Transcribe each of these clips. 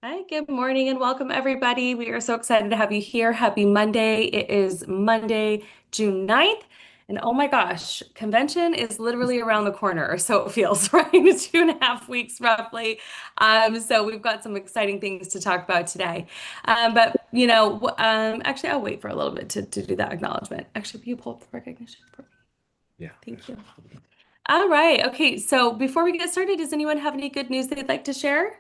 Hi, good morning and welcome everybody. We are so excited to have you here. Happy Monday. It is Monday, June 9th. And oh my gosh, convention is literally around the corner, or so it feels, right? It's 2.5 weeks roughly. So we've got some exciting things to talk about today. Actually, I'll wait for a little bit to do that acknowledgement. Actually, will you pull up the recognition for me? Yeah. Thank you. All right. Okay. So before we get started, does anyone have any good news they'd like to share?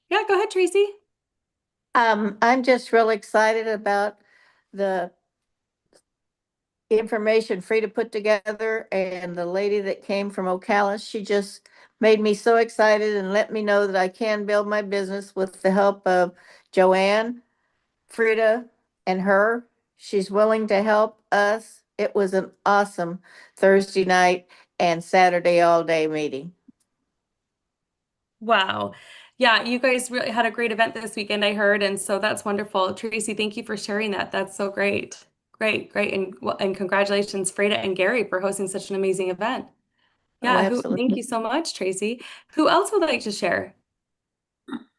Yeah, go ahead, Tracy. I'm just real excited about the information Frida put together, and the lady that came from Ocala, she just made me so excited and let me know that I can build my business with the help of Joanne, Frida, and her. She's willing to help us. It was an awesome Thursday night and Saturday all day meeting. Wow. Yeah, you guys really had a great event this weekend, I heard, and so that's wonderful. Tracy, thank you for sharing that. That's so great. Great, great. And congratulations, Freda and Gary, for hosting such an amazing event. Oh, Thank absolutely. you so much, Tracy. Who else would like to share?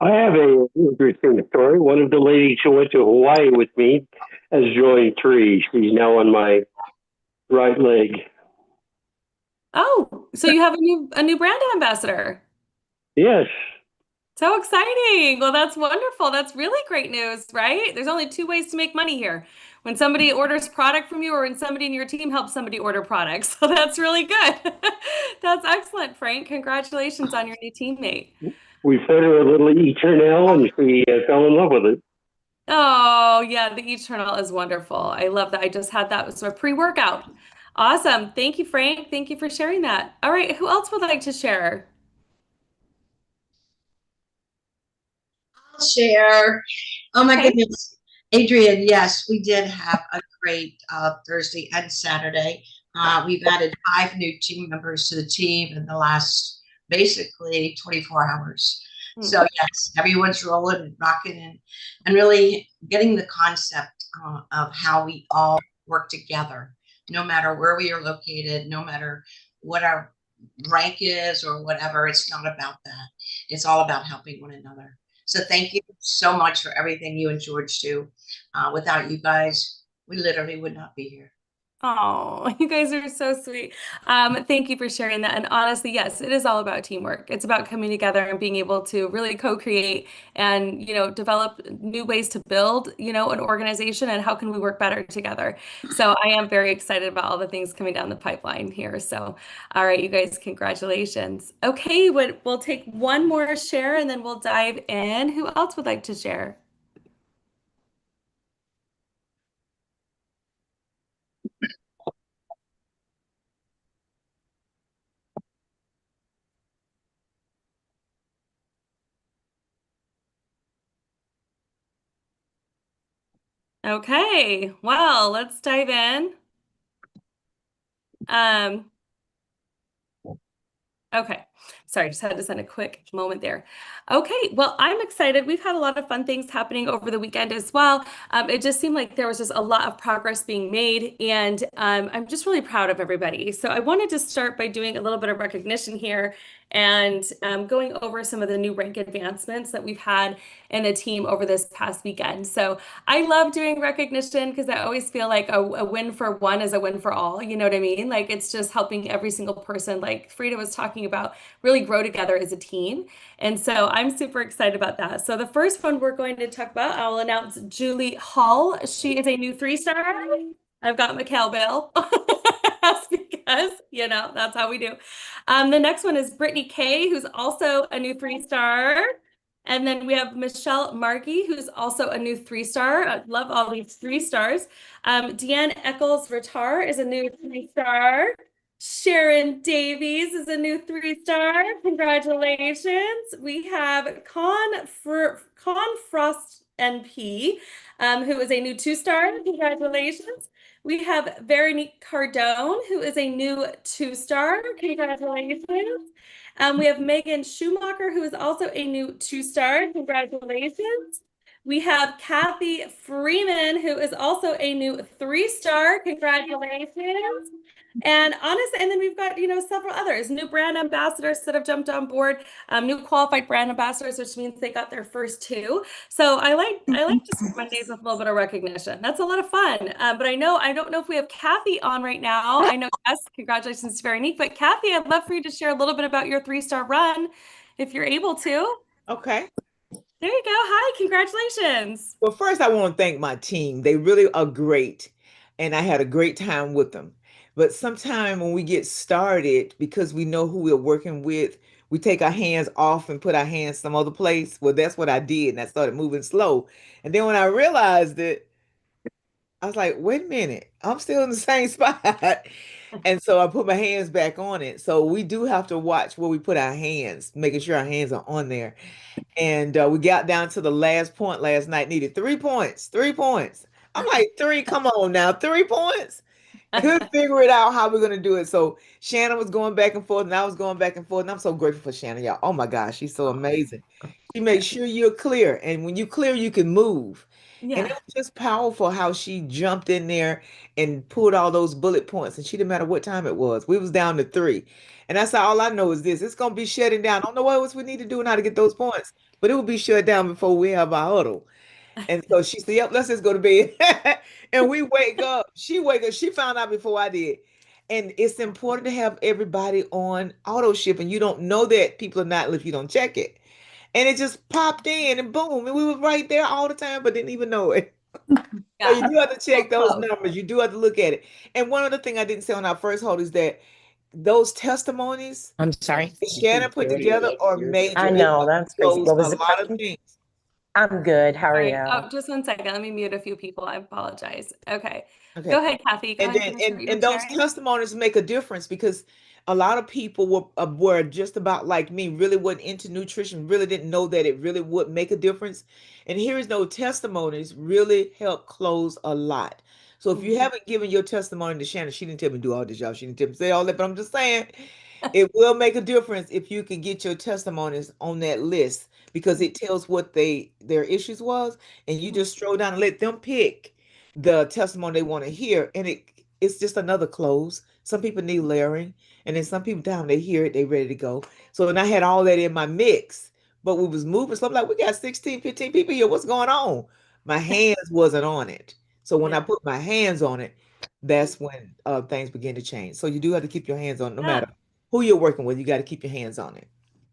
I have a interesting story. One of the ladies who went to Hawaii with me has joined Tree. She's now on my right leg. Oh, so you have a new brand ambassador. Yes, So exciting. Well, that's wonderful. That's really great news, right? There's only two ways to make money here. When somebody orders product from you or when somebody in your team helps somebody order products. So that's really good. That's excellent, Frank. Congratulations on your new teammate. we fed her a little Eternal and she fell in love with it. Oh, yeah, the Eternal is wonderful. I love that. I just had that as a pre-workout. Awesome. Thank you, Frank. Thank you for sharing that. All right, who else would like to share? I'll share. Oh my Okay. goodness. Adrian, yes, we did have a great Thursday and Saturday. We've added 5 new team members to the team in the last basically 24 hours. Hmm. So yes, everyone's rolling and rocking and really getting the concept of how we all work together, no matter where we are located, no matter what our rank is or whatever. It's not about that. It's all about helping one another. So thank you so much for everything you and George do. Without you guys, we literally would not be here. Oh, you guys are so sweet. Thank you for sharing that. And honestly, yes, it is all about teamwork. It's about coming together and being able to really co-create and, develop new ways to build, an organization and how can we work better together. So I am very excited about all the things coming down the pipeline here. So, all right, you guys, congratulations. Okay, we'll take one more share and then we'll dive in. Who else would like to share? Okay, well, let's dive in. Um, Okay. Sorry, just had to send a quick moment there. Okay, well, I'm excited. We've had a lot of fun things happening over the weekend as well. It just seemed like there was just a lot of progress being made, and I'm just really proud of everybody. So I wanted to start by doing a little bit of recognition here and going over some of the new rank advancements that we've had in the team over this past weekend. So I love doing recognition because I always feel like a win for one is a win for all. You know what I mean? Like it's just helping every single person, like Frida was talking about, really grow together as a team. And so I'm super excited about that. So the first one we're going to talk about, I'll announce Julie Hall. She is a new 3-star. I've got Mikhail Bell. That's because, that's how we do. The next one is Brittany Kay, who's also a new 3-star. And then we have Michelle Margie, who's also a new 3-star. I love all these 3-stars. Deanne Eccles Ritar is a new 3-star. Sharon Davies is a new 3-star. Congratulations. We have Con Frost NP, who is a new 2-star. Congratulations. We have Veronique Cardone, who is a new 2-star. Congratulations. We have Megan Schumacher, who is also a new 2-star. Congratulations. We have Kathy Freeman, who is also a new 3-star. Congratulations. And honestly, and then we've got, several others, new brand ambassadors that have jumped on board, new qualified brand ambassadors, which means they got their first 2. So I like to start Mondays with a little bit of recognition. That's a lot of fun. But I don't know if we have Kathy on right now. I know, yes, congratulations to Veronique, but Kathy, I'd love for you to share a little bit about your 3-star run, if you're able to. Okay. There you go. Hi, congratulations. Well, first, I want to thank my team. They really are great, and I had a great time with them. But sometime when we get started, because we know who we're working with, we take our hands off and put our hands some other place. Well, that's what I did, and I started moving slow. And then when I realized it, I was like, wait a minute, I'm still in the same spot. And so I put my hands back on it. So we do have to watch where we put our hands, making sure our hands are on there. And we got down to the last point last night, needed 3 points, 3 points. I'm like, 3, come on now, 3 points. Couldn't figure it out how we're going to do it. So Shannon was going back and forth, and I was going back and forth. And I'm so grateful for Shannon, y'all. Oh my gosh, she's so amazing. She makes sure you're clear. And when you clear, you can move. And it was just powerful how she jumped in there and pulled all those bullet points. And she didn't matter what time it was. We was down to 3. And that's all I know is this. It's going to be shutting down. I don't know what else we need to do and how to get those points, but it will be shut down before we have our huddle. And so she said, yep, let's just go to bed. And we wake up. She wake up. She found out before I did. And it's important to have everybody on auto ship. And you don't know that people are not if you don't check it. And it just popped in and boom. And we were right there all the time, but didn't even know it. So you do have to check those numbers. You do have to look at it. And one other thing I didn't say on our first hold is that those testimonies I'm sorry. Shannon put together are major. I know, that's crazy. What was a the lot of question? things. I'm good. How are Sorry. you? Oh, just 1 second. Let me mute a few people. I apologize. Okay. Okay. Go ahead, Kathy. Go And ahead then finish what you were and those sharing. testimonies make a difference because a lot of people were just about like me, really wasn't into nutrition, really didn't know that it really would make a difference. And here's no testimonies really help close a lot. So if you haven't given your testimony to Shannon, she didn't tell me to do all this, y'all. She didn't tell me to say all that, but I'm just saying it will make a difference if you can get your testimonies on that list because it tells what their issues was, and you just stroll down and let them pick the testimony they want to hear, and it's just another close. Some people need layering, and then some people down they hear it, they ready to go. So when I had all that in my mix, but we was moving, so I'm like, we got 16, 15 people here. What's going on? My hands wasn't on it. So when I put my hands on it, that's when things begin to change. So you do have to keep your hands on it, no matter who you're working with. You got to keep your hands on it.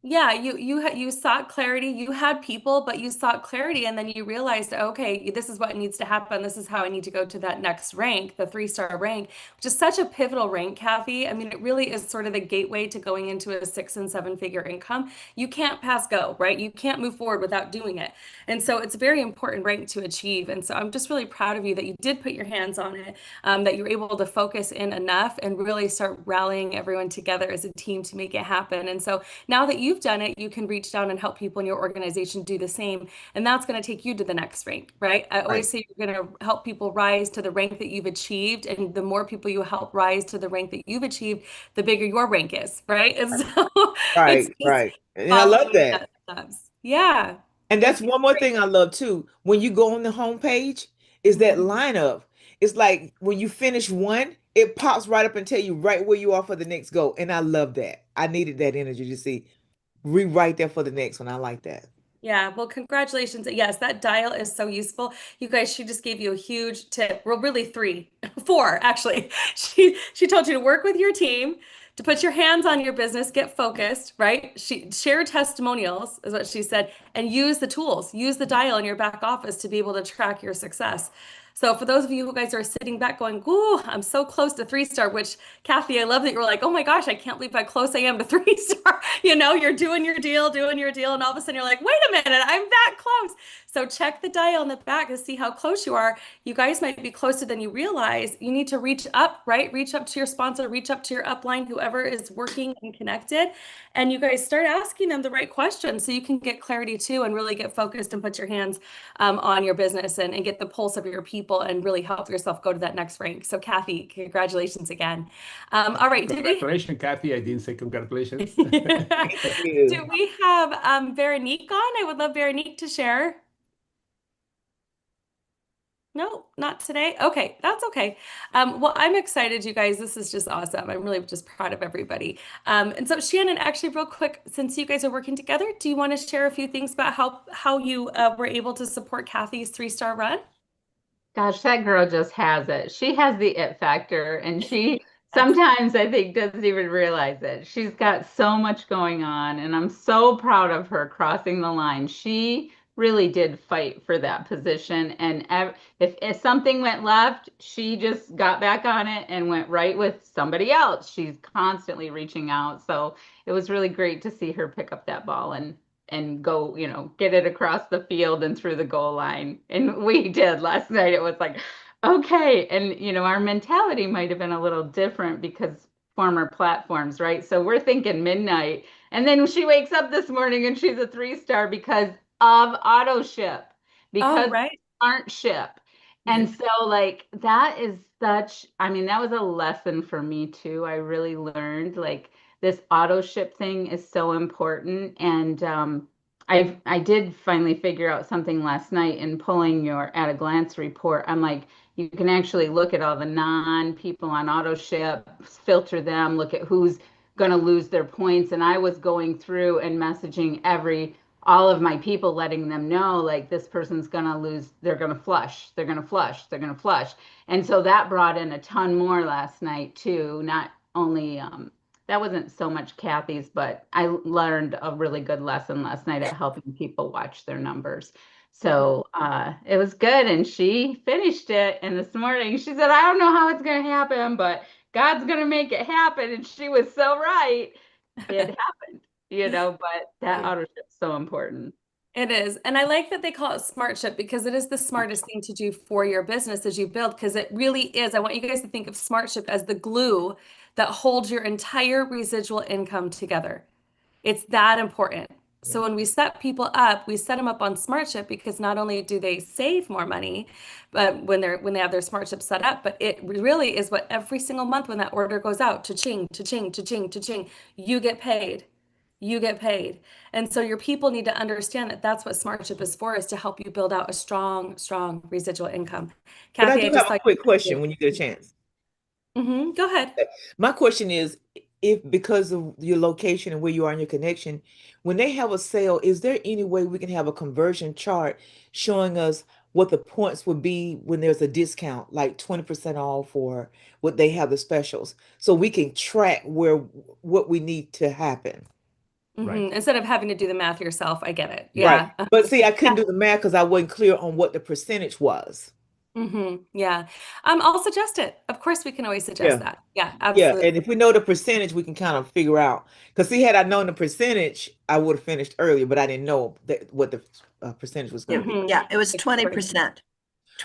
Yeah, you sought clarity. You had people, but you sought clarity, and then you realized, okay, this is what needs to happen. This is how I need to go to that next rank, the 3-star rank, which is such a pivotal rank, Kathy. I mean, it really is sort of the gateway to going into a 6 and 7-figure income. You can't pass go, right? You can't move forward without doing it. And so it's a very important rank to achieve. And so I'm just really proud of you that you did put your hands on it, that you were able to focus in enough and really start rallying everyone together as a team to make it happen. And so now that you've done it, you can reach down and help people in your organization do the same. And that's going to take you to the next rank, right? I always say you're going to help people rise to the rank that you've achieved. And the more people you help rise to the rank that you've achieved, the bigger your rank is, right? And so Right. And I love that. Yeah. And that's one more thing I love too. When you go on the homepage, is that lineup. It's like when you finish one, it pops right up and tell you right where you are for the next go. And I love that. I needed that energy to see rewrite that for the next one. I like that. Yeah, well, congratulations. Yes, that dial is so useful. You guys, she just gave you a huge tip. Well, really 4, actually. She told you to work with your team, to put your hands on your business, get focused, right? She share testimonials is what she said, and use the tools, use the dial in your back office to be able to track your success. So for those of you who guys are sitting back going, ooh, I'm so close to 3-star, which Kathy, I love that you were like, oh my gosh, I can't believe how close I am to 3-star. You're doing your deal, and all of a sudden you're like, wait a minute, I'm that close. So check the dial on the back to see how close you are. You guys might be closer than you realize. You need to reach up, right? Reach up to your sponsor, reach up to your upline, whoever is working and connected. And you guys start asking them the right questions so you can get clarity too and really get focused and put your hands on your business and get the pulse of your people and really help yourself go to that next rank. So Kathy, congratulations again. All right. Congratulations, Kathy. I didn't say congratulations. Thank you. Do we have Veronique on? I would love Veronique to share. No, not today. Okay, that's okay. Well, I'm excited, you guys. This is just awesome. I'm really just proud of everybody. And so, Shannon, actually, real quick, since you guys are working together, do you want to share a few things about how you were able to support Kathy's 3-star run? Gosh, that girl just has it. She has the it factor, and she sometimes I think doesn't even realize it. She's got so much going on, and I'm so proud of her crossing the line. She really did fight for that position, and if something went left, she just got back on it and went right with somebody else. She's constantly reaching out, so it was really great to see her pick up that ball and go, get it across the field and through the goal line. And we did last night. It was like, okay. And, our mentality might have been a little different because former platforms, right? So we're thinking midnight. And then she wakes up this morning and she's a 3-star because of auto ship, because right. Smart Ship. And so that is that was a lesson for me too. I really learned this auto ship thing is so important. And I did finally figure out something last night in pulling your at a glance report. I'm like, you can actually look at all the non-people on auto ship, filter them, look at who's going to lose their points. And I was going through and messaging all of my people, letting them know this person's going to lose, they're going to flush, they're going to flush, they're going to flush. And so that brought in a ton more last night too. Not only that wasn't so much Kathy's, but I learned a really good lesson last night at helping people watch their numbers. So it was good. And she finished it. And this morning she said, I don't know how it's going to happen, but God's going to make it happen. And she was so right. It happened, but that auto ship's so important. It is. And I like that they call it Smart Ship because it is the smartest thing to do for your business as you build, because it really is. I want you guys to think of Smart Ship as the glue that holds your entire residual income together. It's that important. So when we set people up, we set them up on Smart Ship because not only do they save more money, but when they have their Smart Ship set up, but it really is what every single month when that order goes out, cha-ching, cha-ching, cha-ching, cha-ching, you get paid. You get paid. And so your people need to understand that that's what Smart Ship is for, is to help you build out a strong, strong residual income. But I Kathy, do have a quick question when you get a chance. Go ahead. My question is, if because of your location and where you are in your connection, when they have a sale, is there any way we can have a conversion chart showing us what the points would be when there's a discount, like 20% off, or what they have the specials, so we can track what we need to happen? Right. Instead of having to do the math yourself, I get it. Yeah. Right. But see, I couldn't do the math because I wasn't clear on what the percentage was. Yeah. I'll suggest it. Of course, we can always suggest that. Yeah, Yeah, absolutely. and if we know the percentage, we can kind of figure out. Because see, had I known the percentage, I would have finished earlier, but I didn't know what the percentage was going to be. Yeah, it was 20%.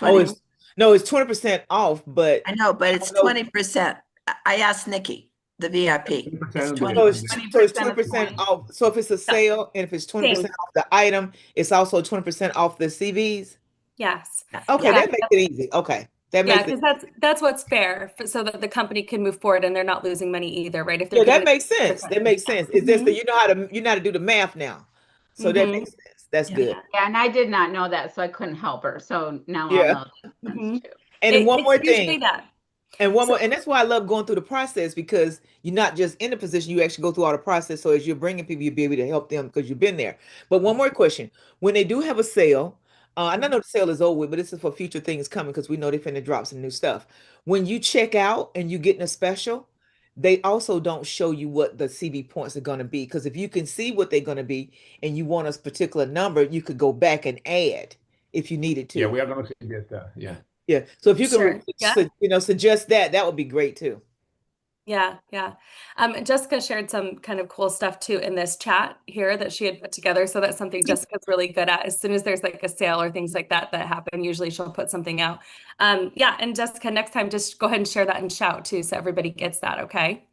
Oh, it's 20% off, but I know, but it's 20%. I asked Nikki, the VIP. It's 20%. so it's 20% 20% off. So if it's a sale and if it's 20% off the item, it's also 20% off the CVs. Yes. Okay, Yeah. that makes it easy. Okay, that Yeah, makes it. because that's what's fair, so that the company can move forward and they're not losing money either, right? If they're Yeah, that giving makes sense. That makes sense. It's just that you know how to do the math now, so that Mhm. makes sense. That's good. Yeah, and I did not know that, so I couldn't help her. So now Yeah. I'll know that Mhm. too. And then one more it's usually thing. that. And one So- more, and that's why I love going through the process, because you're not just in the position, you actually go through all the process. So as you're bringing people, you'll be able to help them because you've been there. But one more question: when they do have a sale, and I know the sale is over with, but this is for future things coming because we know they're finna drop some new stuff. When you check out and you're getting a special, they also don't show you what the CV points are going to be, because if you can see what they're going to be and you want a particular number, you could go back and add if you needed to. Yeah, we are going to suggest that. Yeah. Yeah. So if you Sure. can, Yeah. suggest that would be great too. Yeah. Jessica shared some kind of cool stuff too in this chat here that she had put together. So that's something Jessica's really good at. As soon as there's like a sale or things like that happen, usually she'll put something out. Yeah. And Jessica, next time, just go ahead and share that and shout too, so everybody gets that. Okay.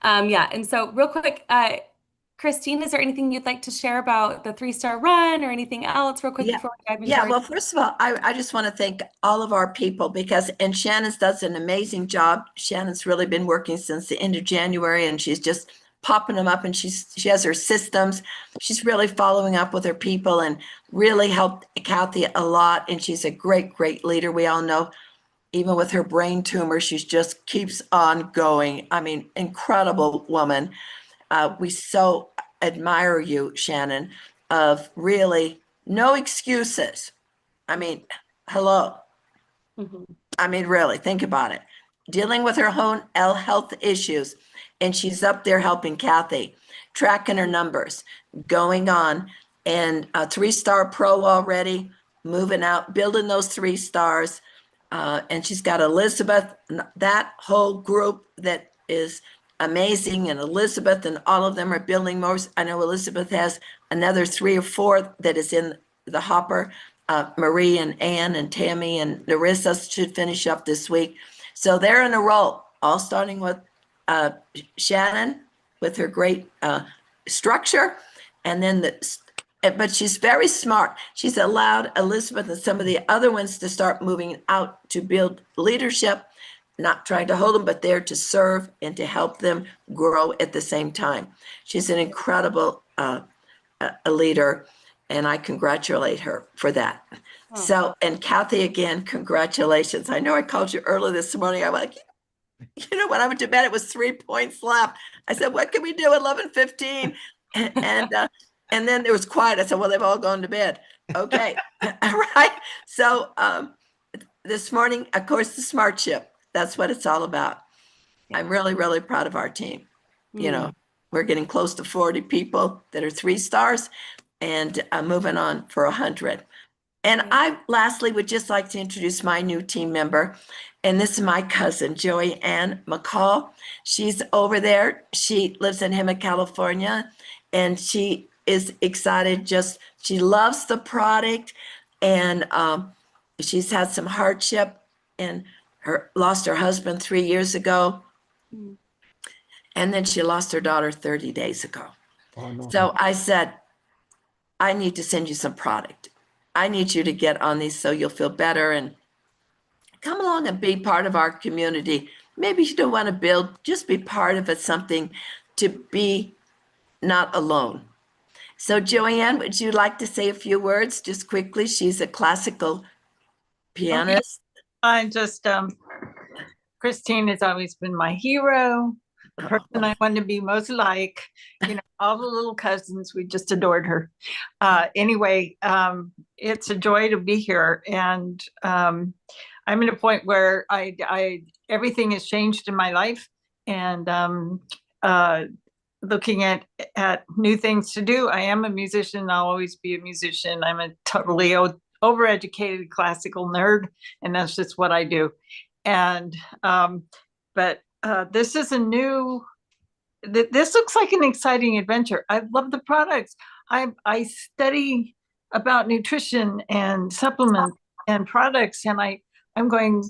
Yeah. And so real quick, Christine, is there anything you'd like to share about the 3-star run or anything else real quick before we dive into well, first of all, I just want to thank all of our people and Shannon does an amazing job. Shannon's really been working since the end of January, and she's just popping them up, and she has her systems. She's really following up with her people and really helped Kathy a lot. And she's a great, great leader. We all know, even with her brain tumor, she just keeps on going. I mean, incredible woman. We so admire you, Shannon, of really no excuses. I mean, hello. Mhm. I mean, really, think about it. Dealing with her own health issues, and she's up there helping Kathy, tracking her numbers, going on, and a 3-star pro already, moving out, building those 3 stars. And she's got Elizabeth, that whole group that is amazing. And Elizabeth and all of them are building more. I know Elizabeth has another 3 or 4 that is in the hopper. Marie and Ann and Tammy and Narissa should finish up this week. So they're in a row, all starting with Shannon with her great structure. And then but she's very smart. She's allowed Elizabeth and some of the other ones to start moving out to build leadership, not trying to hold them, but there to serve and to help them grow at the same time. She's an incredible a leader, and I congratulate her for that. Oh. So, and Kathy, again, congratulations. I know I called you early this morning. I'm like, when I went to bed, it was 3 points left. I said, what can we do at 11:15? And then there was quiet. I said, well, they've all gone to bed. Okay. All right. So this morning, of course, the Smart Ship, that's what it's all about. I'm really, really proud of our team. We're getting close to 40 people that are 3 stars and moving on for 100. And I lastly would just like to introduce my new team member. And this is my cousin, Joey Ann McCall. She's over there. She lives in Hemet, California, and she is excited. She loves the product, and she's had some hardship and lost her husband 3 years ago. And then she lost her daughter 30 days ago. Oh, no. So I said, I need to send you some product. I need you to get on these so you'll feel better and come along and be part of our community. Maybe you don't want to build, just be part of it, something to be not alone. So Joanne, would you like to say a few words just quickly? She's a classical pianist. I just, Christine has always been my hero, the person I wanted to be most like. All the little cousins, we just adored her. Anyway, it's a joy to be here, and I'm at a point where I everything has changed in my life, and looking at new things to do. I am a musician. I'll always be a musician. I'm a totally overeducated classical nerd, and that's just what I do. And but this is this looks like an exciting adventure. I love the products. I study about nutrition and supplements and products, and I'm going,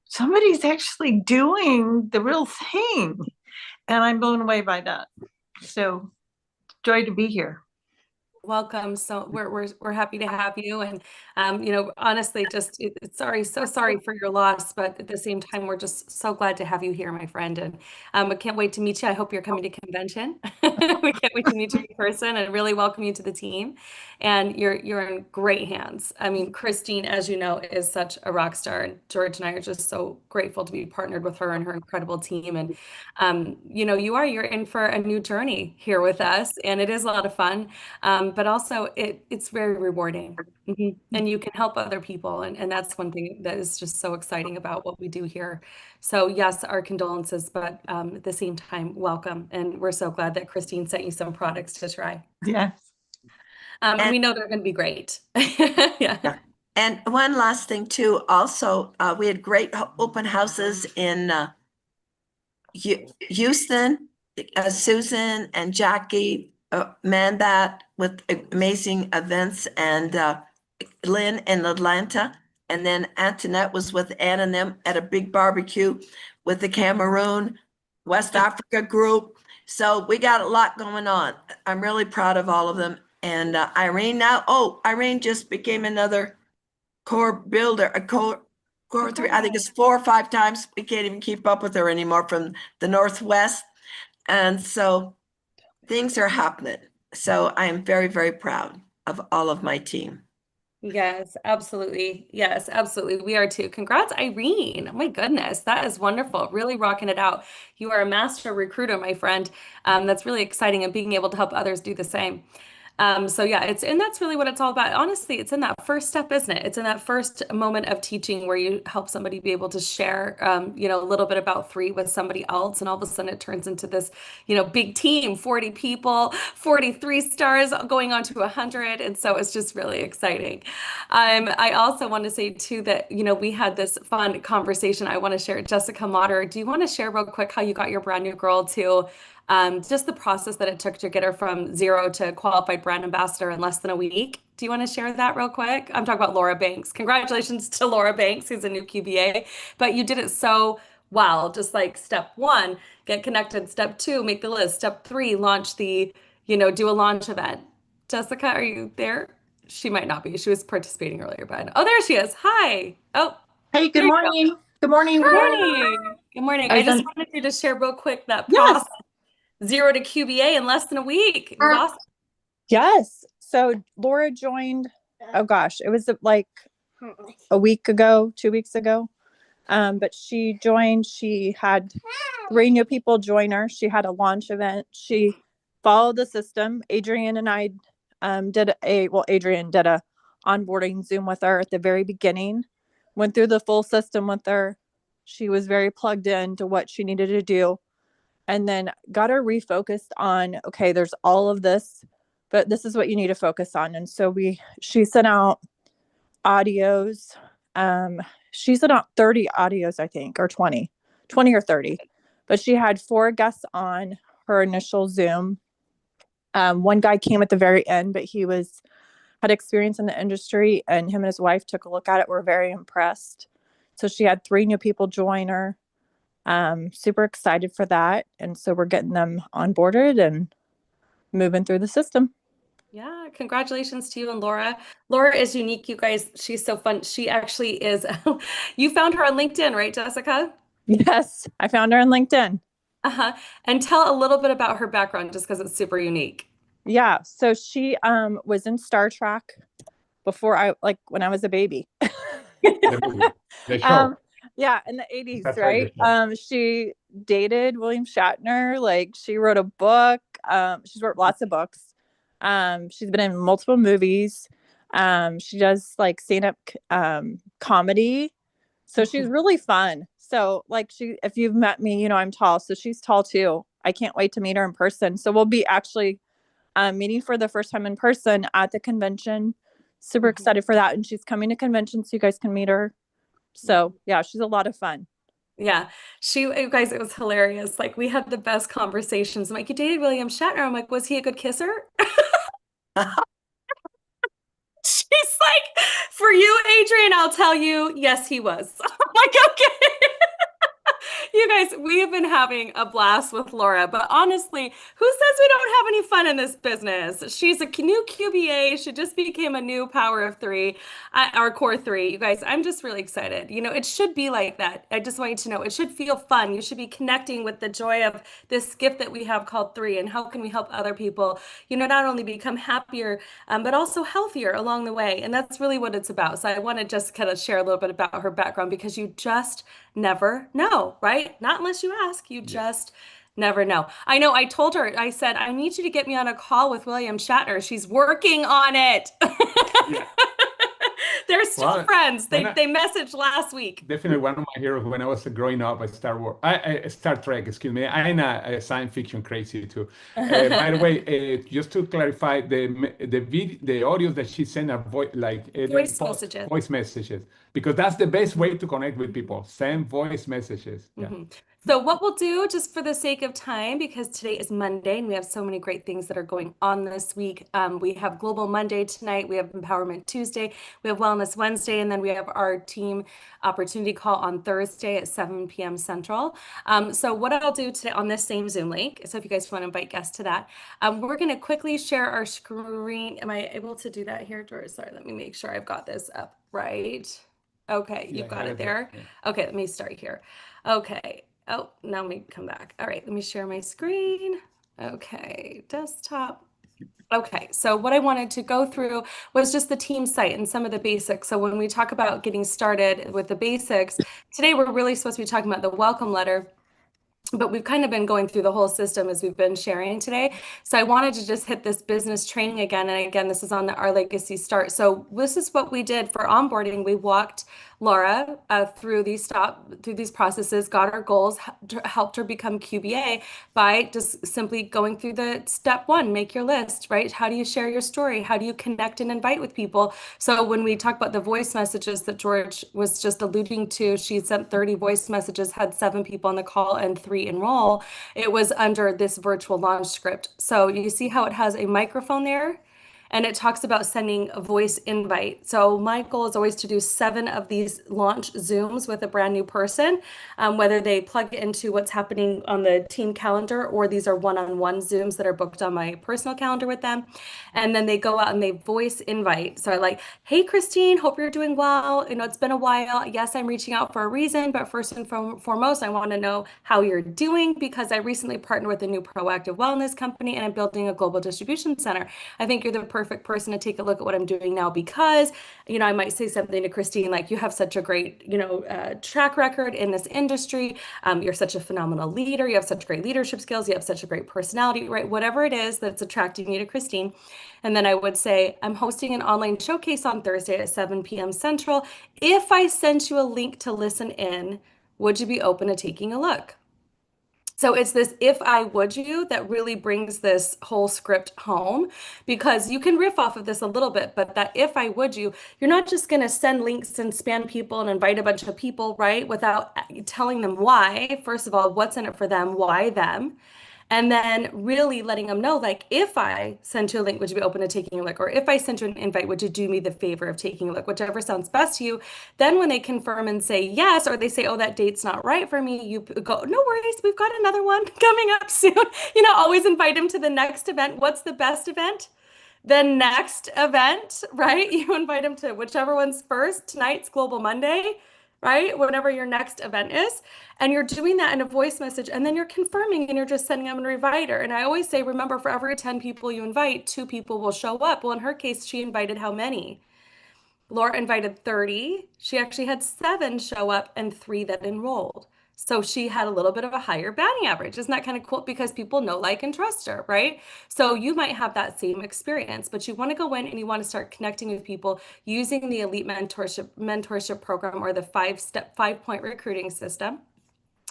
somebody's actually doing the real thing, and I'm blown away by that. So joy to be here. Welcome. So we're happy to have you, and honestly, just so sorry for your loss, but at the same time, we're just so glad to have you here, my friend, and I can't wait to meet you. I hope you're coming to convention. We can't wait to meet you in person and really welcome you to the team. And you're in great hands. I mean, Christine, as you know, is such a rock star, and George and I are just so grateful to be partnered with her and her incredible team. And you're in for a new journey here with us, and it is a lot of fun. But also it's very rewarding. And you can help other people. And that's one thing that is just so exciting about what we do here. So yes, our condolences, but at the same time, welcome. And we're so glad that Christine sent you some products to try. Yes. And we know they're going to be great. Yeah. And one last thing too, also, we had great open houses in Houston. Susan and Jackie manned that with amazing events, and Lynn in Atlanta, and then Antoinette was with Ann and them at a big barbecue with the Cameroon West Africa group. So we got a lot going on. I'm really proud of all of them. And Irene Irene just became another core builder, a core 3. I think it's 4 or 5 times. We can't even keep up with her anymore from the Northwest. And so things are happening. So I am very, very proud of all of my team. Yes, absolutely. Yes, absolutely. We are too. Congrats, Irene. Oh my goodness, that is wonderful. Really rocking it out. You are a master recruiter, my friend. That's really exciting, and being able to help others do the same. So yeah, and that's really what it's all about. Honestly, it's in that first step, isn't it? It's in that first moment of teaching where you help somebody be able to share, a little bit about 3 with somebody else, and all of a sudden it turns into this, big team, 40 people, 43 stars going on to 100, and so it's just really exciting. I also want to say too that we had this fun conversation. I want to share it. Jessica Motter, do you want to share real quick how you got your brand new girl to? Just the process that it took to get her from 0 to qualified brand ambassador in less than a week. Do you want to share that real quick? I'm talking about Laura Banks. Congratulations to Laura Banks, who's a new QBA, but you did it so well. Just like step 1, get connected. Step 2, make the list. Step 3, launch do a launch event. Jessica, are you there? She might not be. She was participating earlier, but oh, there she is. Hi. Oh, hey, good morning. Good morning. Good morning. Good morning. I just wanted you to share real quick that process. 0 to QBA in less than a week. It was awesome. Yes. So Laura joined, oh gosh, it was like a week ago, 2 weeks ago. But she joined, she had 3 new people join her. She had a launch event. She followed the system. Adrian and I Adrian did a onboarding Zoom with her at the very beginning, went through the full system with her. She was very plugged in to what she needed to do. And then got her refocused on, okay, there's all of this, but this is what you need to focus on. And so she sent out audios. She sent out 30 audios, I think, or 20 or 30, but she had 4 guests on her initial Zoom. One guy came at the very end, but he had experience in the industry, and him and his wife took a look at it, were very impressed. So she had 3 new people join her. Super excited for that. And so we're getting them onboarded and moving through the system. Yeah, congratulations to you and Laura. Laura is unique, you guys. She's so fun. She actually is, you found her on LinkedIn, right, Jessica? Yes, I found her on LinkedIn. Uh-huh. And tell a little bit about her background, just because it's super unique. Yeah, so she was in Star Trek when I was a baby. The show. Yeah, in the 80s, That's right? She dated William Shatner. Like, she wrote a book. She's wrote lots of books. She's been in multiple movies. She does like stand-up comedy. So she's really fun. So like if you've met me, I'm tall. So she's tall too. I can't wait to meet her in person. So we'll be actually meeting for the first time in person at the convention. Super excited for that. And she's coming to convention so you guys can meet her. So yeah, she's a lot of fun. Yeah, you guys, it was hilarious. Like, we had the best conversations. I'm like, you dated William Shatner. I'm like, was he a good kisser? She's like, for you, Adrian, I'll tell you, yes, he was. I'm like, okay. You guys, we have been having a blast with Laura, but honestly, who says we don't have any fun in this business? She's a new QBA. She just became a new Power of 3, our Core 3. You guys, I'm just really excited. It should be like that. I just want you to know, it should feel fun. You should be connecting with the joy of this gift that we have called 3, and how can we help other people, not only become happier, but also healthier along the way. And that's really what it's about. So I want to just kind of share a little bit about her background, because you just never know, right? Not unless you ask. You just never know. I know. I told her, I said, I need you to get me on a call with William Shatner. She's working on it. Yeah. They're still friends. They messaged last week. Definitely one of my heroes when I was growing up. Star Trek. Excuse me. I'm a science fiction crazy too. By the way, just to clarify, the audio that she sent are voice messages, because that's the best way to connect with people. Send voice messages. Yeah. So what we'll do, just for the sake of time, because today is Monday and we have so many great things that are going on this week. We have Global Monday tonight. We have Empowerment Tuesday. We have Wellness Wednesday. And then we have our team opportunity call on Thursday at 7 p.m. Central. So what I'll do today on this same Zoom link, so if you guys want to invite guests to that, we're going to quickly share our screen. Am I able to do that here, Doris? Sorry, let me make sure I've got this up right. Okay, you've got it there. Okay, let me start here. Okay. Oh, now let me come back. All right, let me share my screen. Okay, desktop. Okay, so what I wanted to go through was just the team site and some of the basics. So when we talk about getting started with the basics, today we're really supposed to be talking about the welcome letter. But we've kind of been going through the whole system as we've been sharing today. So I wanted to just hit this business training again. And again, this is on the Our Legacy Start. So this is what we did for onboarding. We walked Laura through these processes, got our goals, helped her become QBA by just simply going through the step one, make your list, right? How do you share your story? How do you connect and invite with people? So when we talk about the voice messages that George was just alluding to, she sent 30 voice messages, had 7 people on the call and 3 enroll. It was under this virtual launch script. So you see how it has a microphone there? And it talks about sending a voice invite. So my goal is always to do 7 of these launch Zooms with a brand new person, whether they plug into what's happening on the team calendar or these are one-on-one Zooms that are booked on my personal calendar with them. And then they go out and they voice invite. So I like, hey, Christine, hope you're doing well. You know, it's been a while. Yes, I'm reaching out for a reason, but first and foremost, I want to know how you're doing because I recently partnered with a new proactive wellness company and I'm building a global distribution center. I think you're the perfect person to take a look at what I'm doing now because, you know, I might say something to Christine like, you have such a great, you know, track record in this industry. You're such a phenomenal leader. You have such great leadership skills. You have such a great personality, right? Whatever it is that's attracting you to Christine. And then I would say, I'm hosting an online showcase on Thursday at 7 p.m. Central. If I sent you a link to listen in, would you be open to taking a look? So it's this if I would you that really brings this whole script home because you can riff off of this a little bit, but that if I would you, you're not just going to send links and spam people and invite a bunch of people, right? Without telling them why. First of all, what's in it for them? Why them? And then really letting them know, like, if I sent you a link, would you be open to taking a look? Or if I sent you an invite, would you do me the favor of taking a look? Whichever sounds best to you. Then when they confirm and say yes, or they say, oh, that date's not right for me, you go, no worries, we've got another one coming up soon. You know, always invite them to the next event. What's the best event? The next event, right? You invite them to whichever one's first. Tonight's Global Monday, right? Whatever your next event is. And you're doing that in a voice message and then you're confirming and you're just sending them an inviter. And I always say, remember, for every 10 people you invite, 2 people will show up. Well, in her case, she invited how many? Laura invited 30. She actually had 7 show up and 3 that enrolled. So she had a little bit of a higher batting average. Isn't that kind of cool? Because people know, like, and trust her, right? So you might have that same experience, but you want to go in and you want to start connecting with people using the Elite Mentorship Program or the 5-point recruiting system.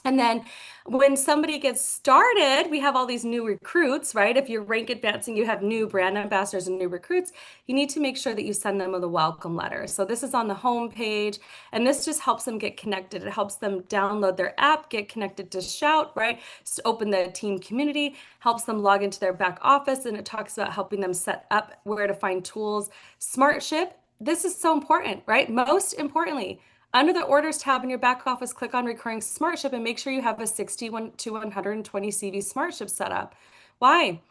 And then when somebody gets started, we have all these new recruits, right? If you're rank advancing, you have new brand ambassadors and new recruits. You need to make sure that you send them with a welcome letter. So this is on the home page, and this just helps them get connected. It helps them download their app, get connected to Shout, right? Just open the team community, helps them log into their back office, and it talks about helping them set up where to find tools. SmartShip, this is so important, right? Most importantly, under the orders tab in your back office, click on recurring SmartShip and make sure you have a 61 to 120 CV SmartShip set up. Why?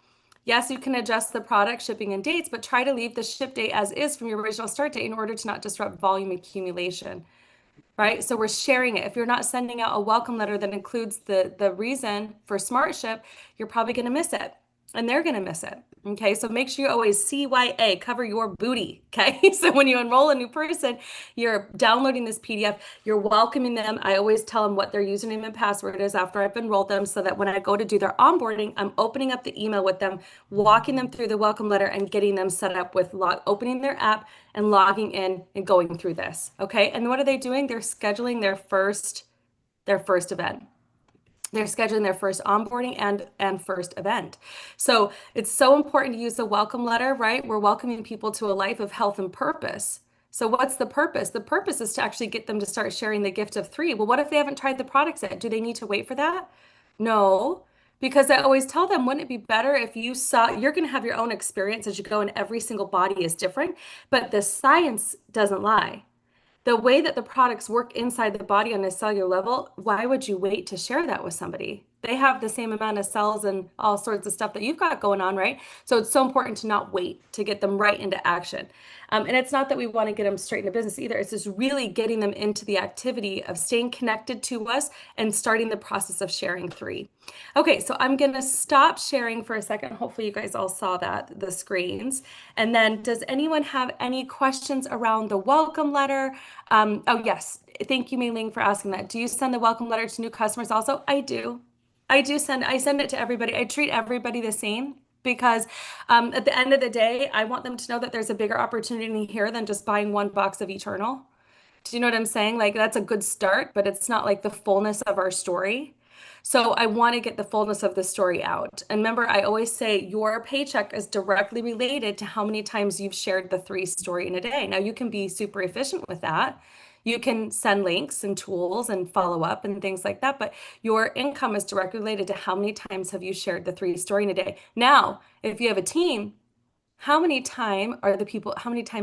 Yes, you can adjust the product shipping and dates, but try to leave the ship date as is from your original start date in order to not disrupt volume accumulation, right? So we're sharing it. If you're not sending out a welcome letter that includes the reason for SmartShip, you're probably going to miss it. And they're going to miss it. Okay, so make sure you always CYA, cover your booty. Okay, so when you enroll a new person, you're downloading this PDF, you're welcoming them. I always tell them what their username and password is after I've enrolled them so that when I go to do their onboarding, I'm opening up the email with them, walking them through the welcome letter and getting them set up with opening their app and logging in and going through this. Okay, and what are they doing? They're scheduling their first event. They're scheduling their first onboarding and first event. So it's so important to use the welcome letter, right? We're welcoming people to a life of health and purpose. So what's the purpose? The purpose is to actually get them to start sharing the gift of 3. Well, what if they haven't tried the products yet? Do they need to wait for that? No, because I always tell them, wouldn't it be better if you saw, you're going to have your own experience as you go and every single body is different, but the science doesn't lie. The way that the products work inside the body on a cellular level, why would you wait to share that with somebody? They have the same amount of cells and all sorts of stuff that you've got going on, right? So it's so important to not wait, to get them right into action. And it's not that we want to get them straight into business either. It's just really getting them into the activity of staying connected to us and starting the process of sharing 3. Okay, so I'm going to stop sharing for a second. Hopefully you guys all saw that, the screens. And then does anyone have any questions around the welcome letter? Oh, yes. Thank you, Mei Ling, for asking that. Do you send the welcome letter to new customers also? I do. I send it to everybody. I treat everybody the same because at the end of the day, I want them to know that there's a bigger opportunity here than just buying 1 box of Eternal. Do you know what I'm saying? Like, that's a good start, but it's not like the fullness of our story. So I want to get the fullness of the story out. And remember, I always say your paycheck is directly related to how many times you've shared the 3 story in a day. Now, you can be super efficient with that. You can send links and tools and follow up and things like that, but your income is directly related to how many times have you shared the 3 story in a day. Now, if you have a team, how many times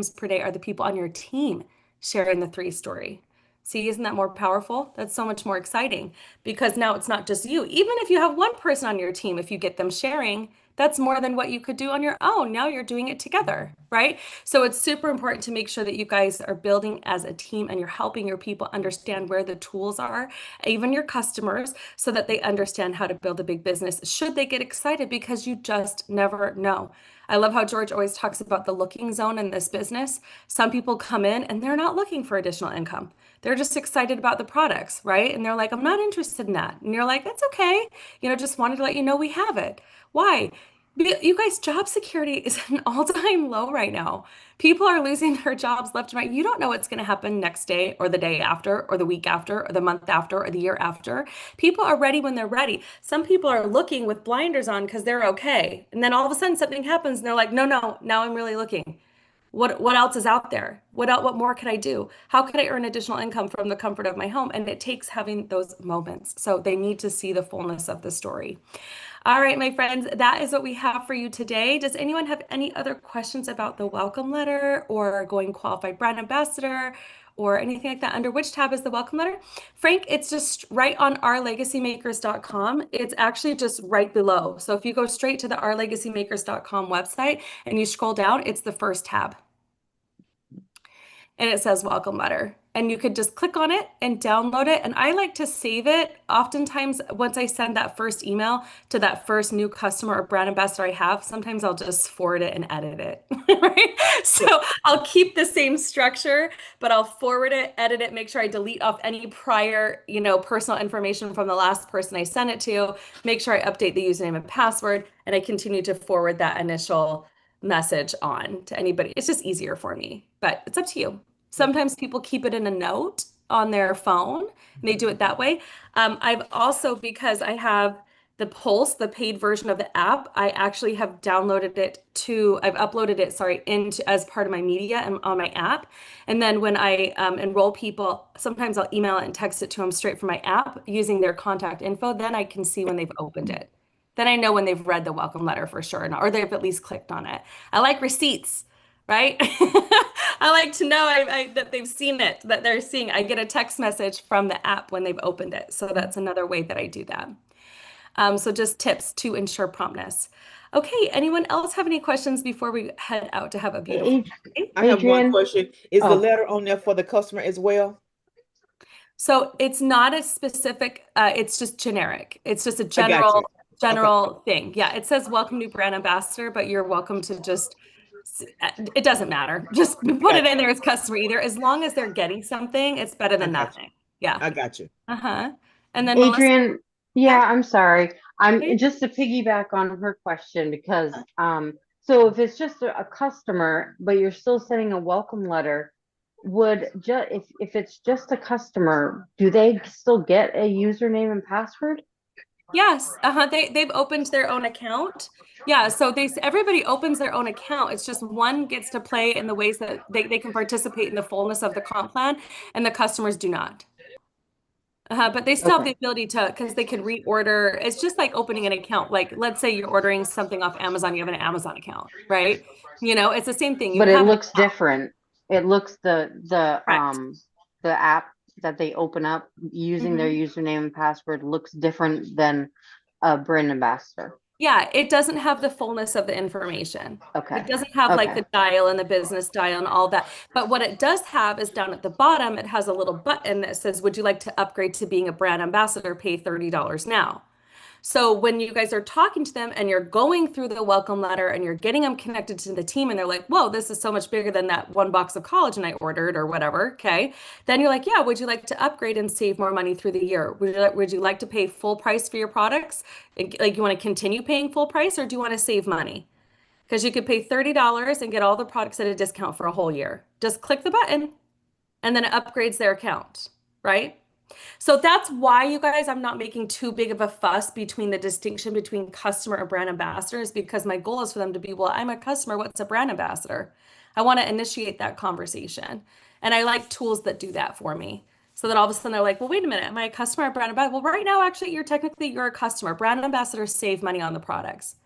per day are the people on your team sharing the 3 story? See, isn't that more powerful? That's so much more exciting because now it's not just you. Even if you have 1 person on your team, if you get them sharing, that's more than what you could do on your own. Now you're doing it together, right? So it's super important to make sure that you guys are building as a team and you're helping your people understand where the tools are, even your customers, so that they understand how to build a big business. Should they get excited, because you just never know. I love how George always talks about the looking zone in this business. Some people come in and they're not looking for additional income. They're just excited about the products, right? And they're like, I'm not interested in that. And you're like, that's okay. Just wanted to let you know we have it. Why? You guys, job security is at an all-time low right now. People are losing their jobs left and right. You don't know what's going to happen next day or the day after or the week after or the month after or the year after. People are ready when they're ready. Some people are looking with blinders on because they're okay. And then all of a sudden something happens and they're like, no, now I'm really looking. What else is out there? What more could I do? How could I earn additional income from the comfort of my home? And it takes having those moments. So they need to see the fullness of the story. All right, my friends, that is what we have for you today. Does anyone have any other questions about the welcome letter or going qualified brand ambassador or anything like that? Under which tab is the welcome letter? Frank, it's just right on ourlegacymakers.com. It's actually just right below. So if you go straight to the ourlegacymakers.com website and you scroll down, it's the first tab. And it says welcome letter. And you could just click on it and download it. And I like to save it. Oftentimes, once I send that first email to that first new customer or brand ambassador I have, sometimes I'll just forward it and edit it, right? So I'll keep the same structure, but I'll forward it, edit it, make sure I delete off any prior, personal information from the last person I sent it to, make sure I update the username and password, and I continue to forward that initial message on to anybody. It's just easier for me, but it's up to you. Sometimes people keep it in a note on their phone and they do it that way. I've also, because I have the Pulse, the paid version of the app, I actually have downloaded it I've uploaded it, into as part of my media and on my app. And then when I enroll people, sometimes I'll email it and text it to them straight from my app using their contact info. Then I can see when they've opened it. Then I know when they've read the welcome letter for sure, or they've at least clicked on it. I like receipts, right? I like to know that they've seen it, that they're seeing. I get a text message from the app when they've opened it. So that's another way that I do that. So just tips to ensure promptness. Okay, anyone else have any questions before we head out to have a beautiful day? I have one question. Is the letter on there for the customer as well? So it's not a specific, it's just generic. It's just a general thing. Yeah, it says welcome new brand ambassador, but you're welcome to just, it doesn't matter. Just put it in there as customer either. As long as they're getting something, it's better than nothing. Yeah. I got you. And then Adrienne, I'm sorry. I'm just to piggyback on her question because so if it's just a customer, but you're still sending a welcome letter, if it's just a customer, do they still get a username and password? Yes, they've opened their own account. Yeah, so everybody opens their own account. It's just one gets to play in the ways that they can participate in the fullness of the comp plan, and the customers do not. But they still have the ability to, because they can reorder. It's just like opening an account. Like, let's say you're ordering something off Amazon, you have an Amazon account, right? It's the same thing. But it looks different. It looks the app that they open up using their username and password looks different than a brand ambassador? Yeah, it doesn't have the fullness of the information. Okay. It doesn't have like Okay. the dial and the business dial and all that. But what it does have is down at the bottom, it has a little button that says, would you like to upgrade to being a brand ambassador? Pay $30 now. So when you guys are talking to them and you're going through the welcome letter and you're getting them connected to the team and they're like, whoa, this is so much bigger than that one box of collagen I ordered or whatever. Okay. Then you're like, yeah, would you like to upgrade and save more money through the year? Would you like to pay full price for your products? Like you want to continue paying full price or do you want to save money? Because you could pay $30 and get all the products at a discount for a whole year. Just click the button and then it upgrades their account, right? So that's why, you guys, I'm not making too big of a fuss between the distinction between customer and brand ambassadors, because my goal is for them to be, well, I'm a customer, what's a brand ambassador? I want to initiate that conversation. And I like tools that do that for me. So that all of a sudden they're like, well, wait a minute, am I a customer or brand ambassador? Well, right now, actually, you're a customer. Brand ambassadors save money on the products.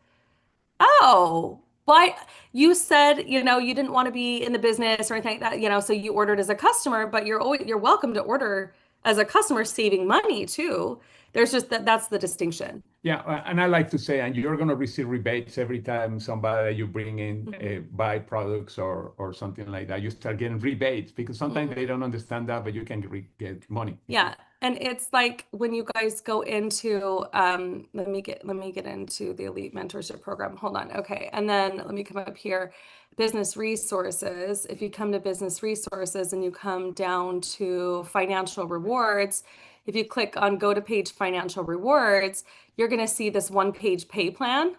Oh, well, you said, you didn't want to be in the business or anything like that, so you ordered as a customer, but you're welcome to order as a customer, saving money too. There's just that's the distinction. Yeah, and I like to say, and you're going to receive rebates every time somebody that you bring in buy products or something like that. You start getting rebates because sometimes they don't understand that, but you can get money. Yeah, and it's like when you guys go into let me get into the Elite Mentorship Program. Hold on, okay, and then let me come up here. Business resources. If you come to business resources and you come down to financial rewards, if you click on go to page financial rewards, you're going to see this one-page pay plan.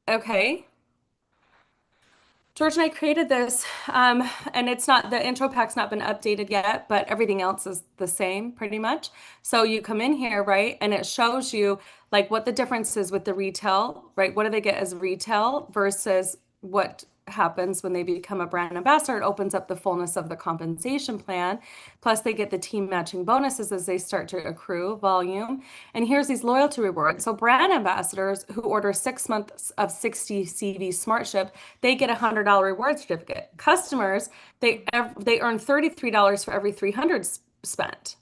Okay. George and I created this, and it's not, the intro pack's not been updated yet, but everything else is the same pretty much. So you come in here, right, and it shows you like what the difference is with the retail, right? What do they get as retail versus what happens when they become a brand ambassador? It opens up the fullness of the compensation plan. Plus they get the team matching bonuses as they start to accrue volume. And here's these loyalty rewards. So brand ambassadors who order 6 months of 60 CV SmartShip, they get a $100 reward certificate. Customers, they earn $33 for every 300 spent.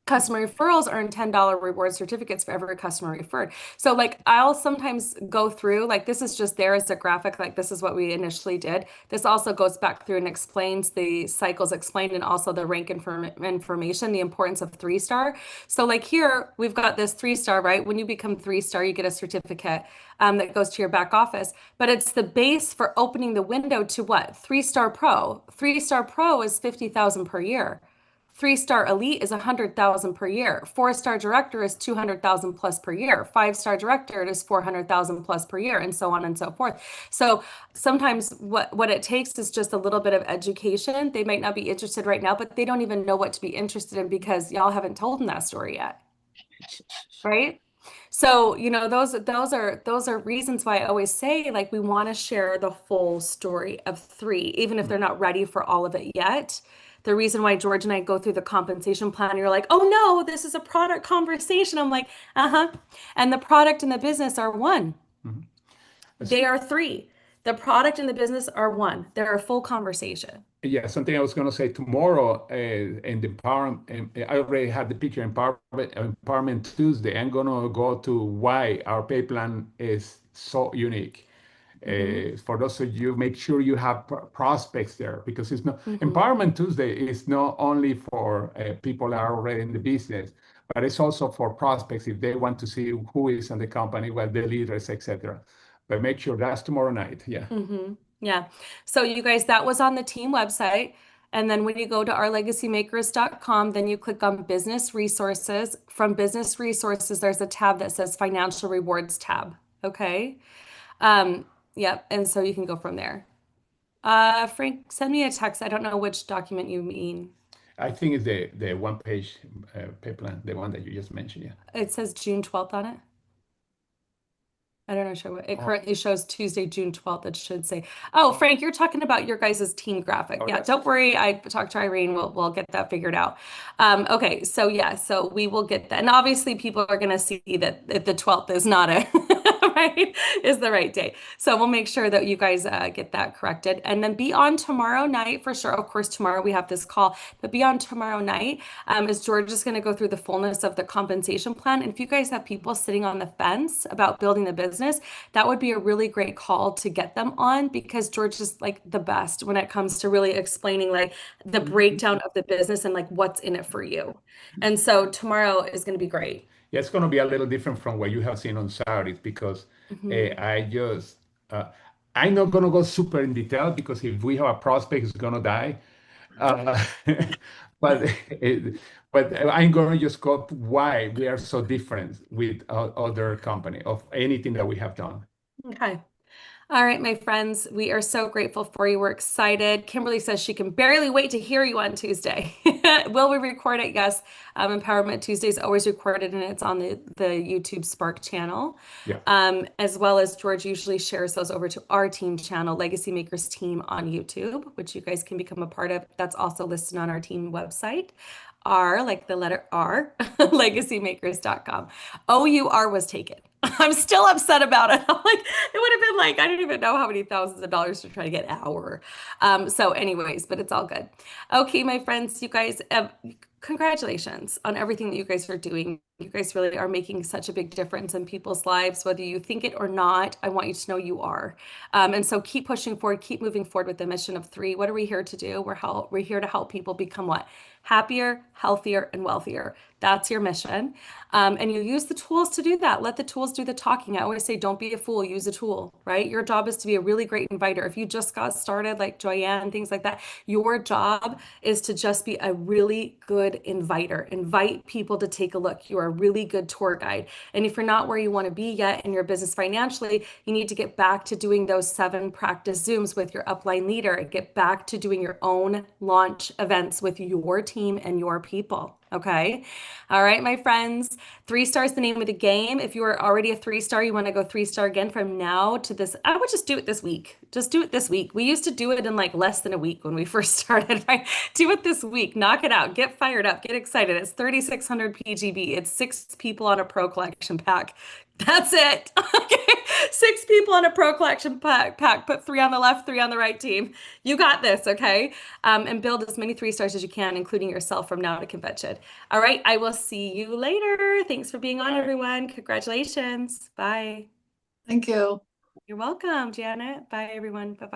Customer referrals earn $10 reward certificates for every customer referred. So like I'll sometimes go through, like this is just there as a graphic, like this is what we initially did. This also goes back through and explains the cycles explained and also the rank information, the importance of 3-star. So like here, we've got this 3-star, right? When you become 3-star, you get a certificate that goes to your back office, but it's the base for opening the window to what? 3-star Pro. 3-star Pro is 50,000 per year. 3-star Elite is 100,000 per year. 4-star Director is 200,000 plus per year. 5-star Director is 400,000 plus per year, and so on and so forth. So sometimes what it takes is just a little bit of education. They might not be interested right now, but they don't even know what to be interested in because y'all haven't told them that story yet, right? So those are reasons why I always say like we want to share the full story of 3, even if they're not ready for all of it yet. The reason why George and I go through the compensation plan, you're like, oh no, this is a product conversation. I'm like, and the product and the business are one. They are 3. The product and the business are one. They're a full conversation. Yeah, something I was going to say tomorrow in the empowerment, I already had the picture Empowerment Tuesday. I'm going to go to why our pay plan is so unique. For those of you, make sure you have prospects there because it's not Empowerment Tuesday is not only for people that are already in the business, but it's also for prospects if they want to see who is in the company, what the leaders, etc. But make sure that's tomorrow night. Yeah. Yeah. So you guys, that was on the team website. And then when you go to ourlegacymakers.com, then you click on business resources. From business resources, there's a tab that says financial rewards tab. Okay. Yep. And so you can go from there. Frank, send me a text. I don't know which document you mean. I think it's the one-page pay plan, the one that you just mentioned. Yeah. It says June 12th on it. I don't know. Show it currently shows Tuesday, June 12th. It should say. Oh, Frank, you're talking about your guys' team graphic. Yeah, don't worry. I talked to Irene. We'll get that figured out. Okay, so yeah, so we will get that. And obviously, people are going to see that the 12th is not a right, is the right day. So we'll make sure that you guys get that corrected. And then be on tomorrow night for sure. Of course, tomorrow we have this call, but be on tomorrow night as George is going to go through the fullness of the compensation plan. And if you guys have people sitting on the fence about building the business, that would be a really great call to get them on, because George is like the best when it comes to really explaining like the breakdown of the business and like what's in it for you. And so tomorrow is going to be great. Yeah, it's going to be a little different from what you have seen on Saturdays, because I'm not going to go super in detail, because if we have a prospect, it's going to die. But I'm going to just go why we are so different with other company of anything that we have done. Okay. All right, my friends, we are so grateful for you. We're excited. Kimberly says she can barely wait to hear you on Tuesday. Will we record it? Yes. Empowerment Tuesday is always recorded, and it's on the YouTube Spark channel. Yeah. As well as George usually shares those over to our team channel, Legacy Makers Team on YouTube, which you guys can become a part of. That's also listed on our team website. R, like the letter R, legacymakers.com. OUR was taken. I'm still upset about it. I'm like, it would have been like, I don't even know how many thousands of dollars to try to get hour. So anyways, but it's all good. Okay, my friends, you guys, congratulations on everything that you guys are doing. You guys really are making such a big difference in people's lives, whether you think it or not. I want you to know you are. And so keep pushing forward, keep moving forward with the mission of 3. What are we here to do? We're here to help people become what? Happier, healthier, and wealthier. That's your mission. And you use the tools to do that. Let the tools do the talking. I always say, don't be a fool, use a tool, right? Your job is to be a really great inviter. If you just got started like Joyanne, things like that, your job is to just be a really good inviter. Invite people to take a look. You are a really good tour guide. And if you're not where you want to be yet in your business financially, you need to get back to doing those 7 practice Zooms with your upline leader and get back to doing your own launch events with your team and your people. Okay. All right, my friends, 3 stars the name of the game. If you are already a 3-star, you want to go 3-star again from now to this. I would just do it this week. Just do it this week. We used to do it in like less than a week when we first started, right? Do it this week. Knock it out. Get fired up. Get excited. It's 3,600 PGB. It's 6 people on a Pro Collection pack. That's it. Okay. 6 people on a Pro Collection pack. Put 3 on the left, 3 on the right team. You got this, okay? And build as many 3-stars as you can, including yourself from now to convention. All right. I will see you later. Thanks for being on, everyone. Congratulations. Bye. Thank you. You're welcome, Janet. Bye, everyone. Bye-bye.